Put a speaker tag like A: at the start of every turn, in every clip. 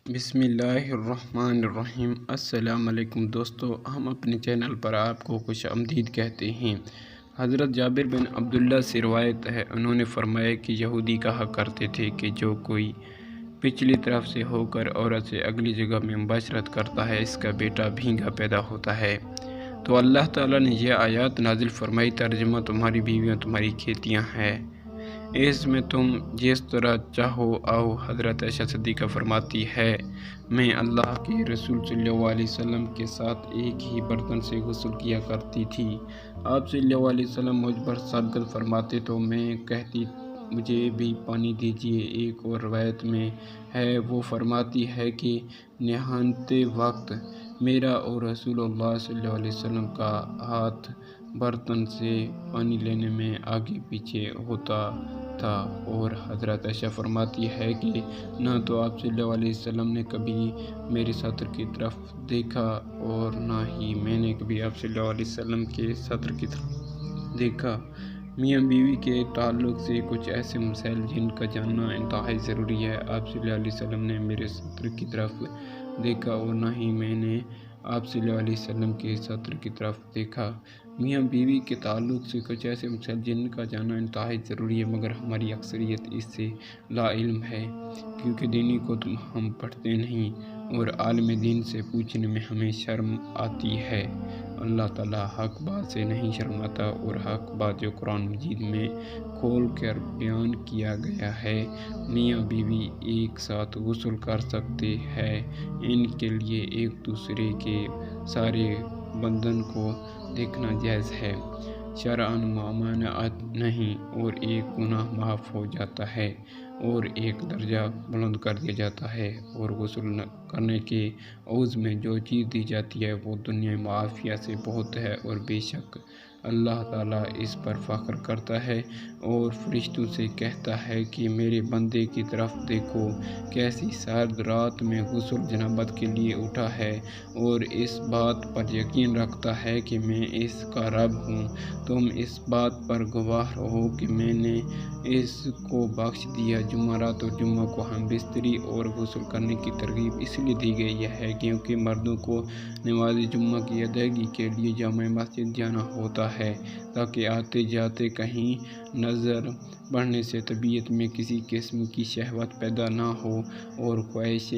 A: بسم اللہ الرحمن الرحیم۔ السلام علیکم دوستو، ہم اپنے چینل پر آپ کو خوش آمدید کہتے ہیں۔ حضرت جابر بن عبداللہ سے روایت ہے، انہوں نے فرمایا کہ یہودی کہا کرتے تھے کہ جو کوئی پچھلی طرف سے ہو کر عورت سے اگلی جگہ میں مباشرت کرتا ہے، اس کا بیٹا بھینگا پیدا ہوتا ہے۔ تو اللہ تعالیٰ نے یہ آیات نازل فرمائی، ترجمہ تمہاری بیویاں تمہاری کھیتیاں ہیں، اس میں تم جس طرح چاہو آؤ۔ حضرت عائشہ صدیقہ فرماتی ہے، میں اللہ کے رسول صلی اللہ علیہ وسلم کے ساتھ ایک ہی برتن سے غسل کیا کرتی تھی۔ آپ صلی اللہ علیہ وسلم مجھ پر سبقت فرماتے تو میں کہتی مجھے بھی پانی دیجیے۔ ایک اور روایت میں ہے، وہ فرماتی ہے کہ نہاتے وقت میرا اور رسول اللہ صلی اللہ علیہ وسلم کا ہاتھ برتن سے پانی لینے میں آگے پیچھے ہوتا تھا۔ اور حضرت عائشہ فرماتی ہے کہ نہ تو آپ صلی اللہ علیہ وسلم نے کبھی میرے سطر کی طرف دیکھا اور نہ ہی میں نے کبھی آپ صلی اللہ علیہ وسلم کے سطر کی طرف دیکھا۔ میاں بیوی کے تعلق سے کچھ ایسے مسائل جن کا جاننا انتہائی ضروری ہے۔ آپ صلی اللہ علیہ وسلم نے میرے سطر کی طرف دیکھا اور نہ ہی میں نے آپ صلی اللہ علیہ وسلم کے سطر کی طرف دیکھا۔ میاں بیوی کے تعلق سے کچھ ایسے مسائل جن کا جاننا انتہائی ضروری ہے، مگر ہماری اکثریت اس سے لا علم ہے، کیونکہ دینی کتب ہم پڑھتے نہیں اور عالم دین سے پوچھنے میں ہمیں شرم آتی ہے۔ اللہ تعالیٰ حق بات سے نہیں شرماتا، اور حق بات جو قرآن مجید میں کھول کر بیان کیا گیا ہے، میاں بیوی ایک ساتھ غسل کر سکتے ہیں، ان کے لیے ایک دوسرے کے سارے بدن کو دیکھنا جائز ہے، شرعاً ممانعت نہیں، اور ایک گناہ معاف ہو جاتا ہے اور ایک درجہ بلند کر دیا جاتا ہے، اور غسل کرنے کے عوض میں جو چیز دی جاتی ہے وہ دنیا معافیہ سے بہت ہے، اور بے شک اللہ تعالیٰ اس پر فخر کرتا ہے اور فرشتوں سے کہتا ہے کہ میرے بندے کی طرف دیکھو، کیسی سرد رات میں غسل جنابت کے لیے اٹھا ہے، اور اس بات پر یقین رکھتا ہے کہ میں اس کا رب ہوں۔ تم اس بات پر گواہ رہو کہ میں نے اس کو بخش دیا۔ جمعرات اور جمعہ کو ہم بستری اور غسل کرنے کی ترغیب اس لیے دی گئی ہے کیونکہ مردوں کو نماز جمعہ کی ادائیگی کے لیے جامع مسجد جانا ہوتا ہے، تاکہ آتے جاتے کہیں نظر پڑنے سے طبیعت میں کسی قسم کی شہوت پیدا نہ ہو، اور خواہش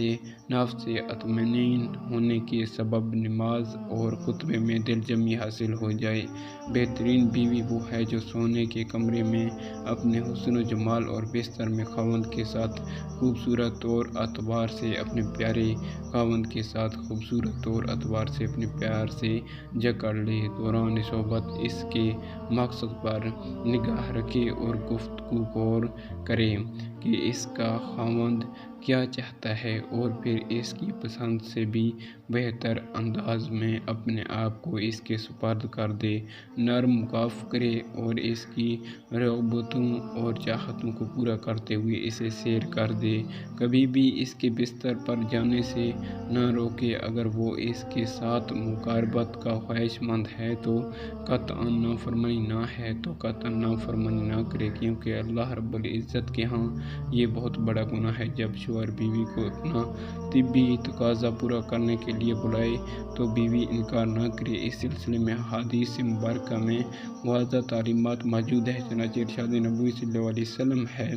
A: نفس سے اطمینان ہونے کے سبب نماز اور خطبے میں دل جمعی حاصل ہو جائے۔ بہترین بیوی وہ ہے جو سونے کے کمرے میں اپنے حسن و جمال اور بستر میں خاوند کے ساتھ خوبصورت طور اعتبار سے اپنے پیارے خاوند کے ساتھ خوبصورت طور اعتبار سے اپنے پیار سے جکڑ لے، دوران صحبت اس کے مقصد پر نگاہ رکھے اور گفتگو غور کرے کہ اس کا خاوند کیا چاہتا ہے، اور پھر اس کی پسند سے بھی بہتر انداز میں اپنے آپ کو اس کے سپرد کر دے، نرم معاف کرے اور اس کی رغبتوں اور چاہتوں کو پورا کرتے ہوئے اسے سیر کر دے، کبھی بھی اس کے بستر پر جانے سے نہ روکے۔ اگر وہ اس کے ساتھ مقاربت کا خواہش مند ہے تو قطعاً نافرمانی نہ ہے تو قطعاً نافرمانی نہ کرے، کیونکہ اللہ رب العزت کے ہاں یہ بہت بڑا گناہ ہے۔ جب شوہر بیوی کو اپنا طبی تقاضا پورا کرنے کے لیے بلائے تو بیوی انکار نہ کرے۔ اس سلسلے میں احادیث مبارکہ میں واضح تعلیمات موجود ہیں، چنانچہ ارشاد نبوی صلی اللہ علیہ وسلم ہے،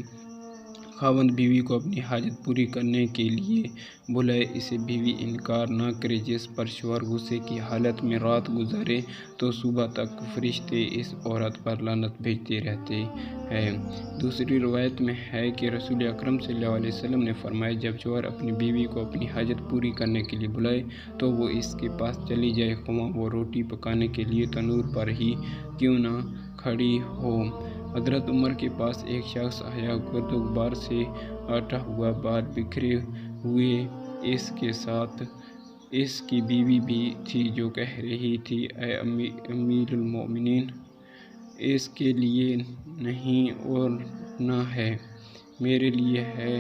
A: خاوند بیوی کو اپنی حاجت پوری کرنے کے لیے بلائے، اسے بیوی انکار نہ کرے۔ جس پر شوہر غصے کی حالت میں رات گزارے تو صبح تک فرشتے اس عورت پر لعنت بھیجتے رہتے ہیں۔ دوسری روایت میں ہے کہ رسول اکرم صلی اللہ علیہ وسلم نے فرمایا، جب شوہر اپنی بیوی کو اپنی حاجت پوری کرنے کے لیے بلائے تو وہ اس کے پاس چلی جائے، خواہ وہ روٹی پکانے کے لیے تنور پر ہی کیوں نہ کھڑی ہو۔ حضرت عمر کے پاس ایک شخص آیا، گرد و غبار سے آٹا ہوا، بال بکھرے ہوئے، اس کے ساتھ اس کی بیوی بھی تھی جو کہہ رہی تھی، اے امیر المومنین، اس کے لیے نہیں اور نہ ہے، میرے لیے ہے۔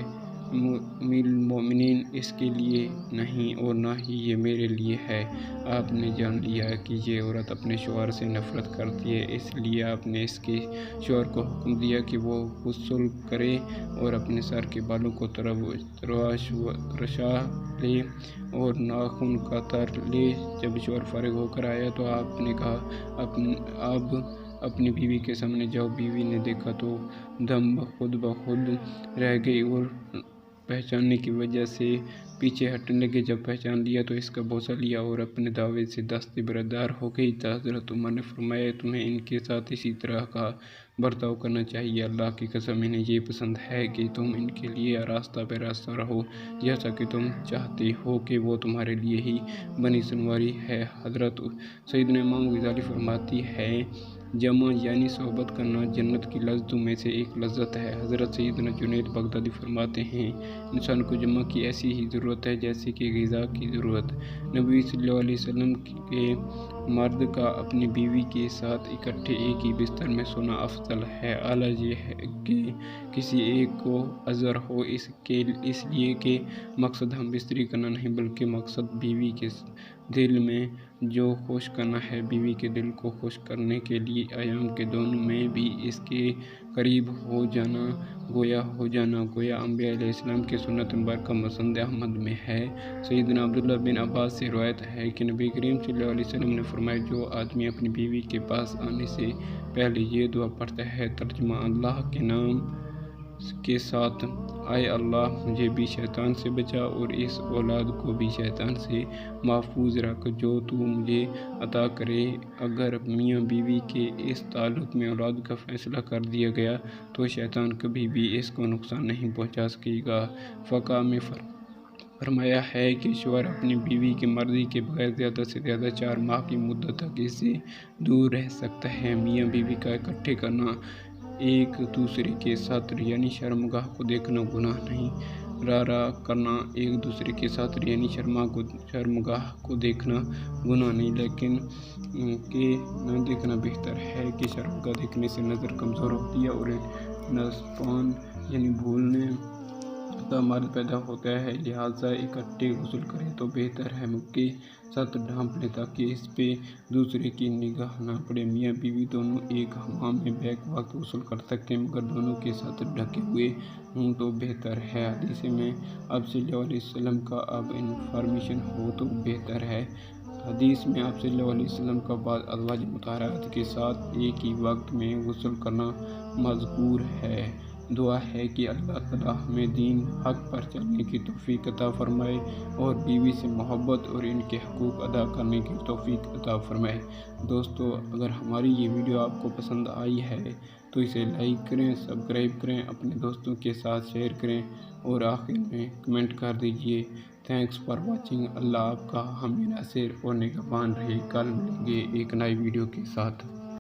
A: مومنین اس کے لیے نہیں اور نہ ہی یہ میرے لیے ہے۔ آپ نے جان لیا کہ یہ عورت اپنے شوہر سے نفرت کرتی ہے، اس لیے آپ نے اس کے شوہر کو حکم دیا کہ وہ غسل کرے اور اپنے سر کے بالوں کو تراشا لے اور ناخن کاتر لے۔ جب شوہر فارغ ہو کر آیا تو آپ نے کہا اب اپنی بیوی کے سامنے جاؤ۔ بیوی نے دیکھا تو دم بخود رہ گئی اور پہچاننے کی وجہ سے پیچھے ہٹنے لگے۔ جب پہچان لیا تو اس کا بوسہ لیا اور اپنے دعوے سے دستبردار ہو گئی۔ حضرت عمر نے فرمایا تمہیں ان کے ساتھ اسی طرح کا برتاؤ کرنا چاہیے۔ اللہ کی قسم انہیں یہ پسند ہے کہ تم ان کے لیے راستہ بے راستہ رہو جیسا کہ تم چاہتے ہو کہ وہ تمہارے لیے ہی بنی سنواری ہے۔ حضرت سیدنا امام غزالی فرماتی ہے جمع یعنی صحبت کرنا جنت کی لذتوں میں سے ایک لذت ہے۔ حضرت سیدنا جنید بغدادی فرماتے ہیں انسان کو جمع کی ایسی ہی ضرورت ہے جیسے کہ غذا کی ضرورت۔ نبی صلی اللہ علیہ وسلم کے مرد کا اپنی بیوی کے ساتھ اکٹھے ایک ہی بستر میں سونا افضل ہے۔ اعلیٰ یہ ہے کہ کسی ایک کو عذر ہو، اس لیے کہ مقصد ہم بستری کرنا نہیں بلکہ مقصد بیوی کے دل میں جو خوش کرنا ہے۔ بیوی کے دل کو خوش کرنے کے لیے ایام کے دنوں میں بھی اس کے قریب ہو جانا گویا انبیاء علیہ السلام کی سنت مبارکہ مسند احمد میں ہے۔ سیدنا عبداللہ بن عباس سے روایت ہے کہ نبی کریم صلی اللہ علیہ وسلم نے فرمایا جو آدمی اپنی بیوی کے پاس آنے سے پہلے یہ دعا پڑھتا ہے، ترجمہ اللہ کے نام کے ساتھ، اے اللہ مجھے بھی شیطان سے بچا اور اس اولاد کو بھی شیطان سے محفوظ رکھ جو تو مجھے عطا کرے۔ اگر میاں بیوی کے اس تعلق میں اولاد کا فیصلہ کر دیا گیا تو شیطان کبھی بھی اس کو نقصان نہیں پہنچا سکے گا۔ فقہ میں فرمایا ہے کہ شوہر اپنی بیوی کی مرضی کے بغیر زیادہ سے زیادہ 4 ماہ کی مدت تک اس سے دور رہ سکتا ہے۔ میاں بیوی کا اکٹھے کرنا، ایک دوسرے کے ساتھ یعنی شرمگاہ کو دیکھنا گناہ نہیں۔ رارا کرنا، ایک دوسرے کے ساتھ یعنی شرمگاہ کو دیکھنا گناہ نہیں لیکن کہ نہ دیکھنا بہتر ہے کہ شرمگاہ دیکھنے سے نظر کمزور ہوتی ہے اور نسبان یعنی بھولنے کا مرض پیدا ہوتا ہے، لہٰذا اکٹھے غسل کریں تو بہتر ہے۔ منہ کے ساتھ ڈھانپ لیں تاکہ اس پہ دوسرے کی نگاہ نہ پڑے۔ میاں بیوی دونوں ایک حمام میں بیک وقت غسل کر سکتے ہیں مگر دونوں کے ساتھ ڈھکے ہوئے ہوں تو بہتر ہے۔ حدیث میں آپ صلی اللہ علیہ وسلم کا اب انفارمیشن ہو تو بہتر ہے۔ حدیث میں آپ صلی اللہ علیہ وسلم کا بعض ازواج مطہرات کے ساتھ ایک ہی وقت میں غسل کرنا مذکور ہے۔ دعا ہے کہ اللہ تعالیٰ ہمیں دین حق پر چلنے کی توفیق عطا فرمائے اور بیوی سے محبت اور ان کے حقوق ادا کرنے کی توفیق عطا فرمائے۔ دوستو اگر ہماری یہ ویڈیو آپ کو پسند آئی ہے تو اسے لائک کریں، سبسکرائب کریں، اپنے دوستوں کے ساتھ شیئر کریں اور آخر میں کمنٹ کر دیجئے۔ Thanks for watching. اللہ آپ کا حامی ناصر اور نگہبان رہے۔ کل ملیں گے ایک نئی ویڈیو کے ساتھ۔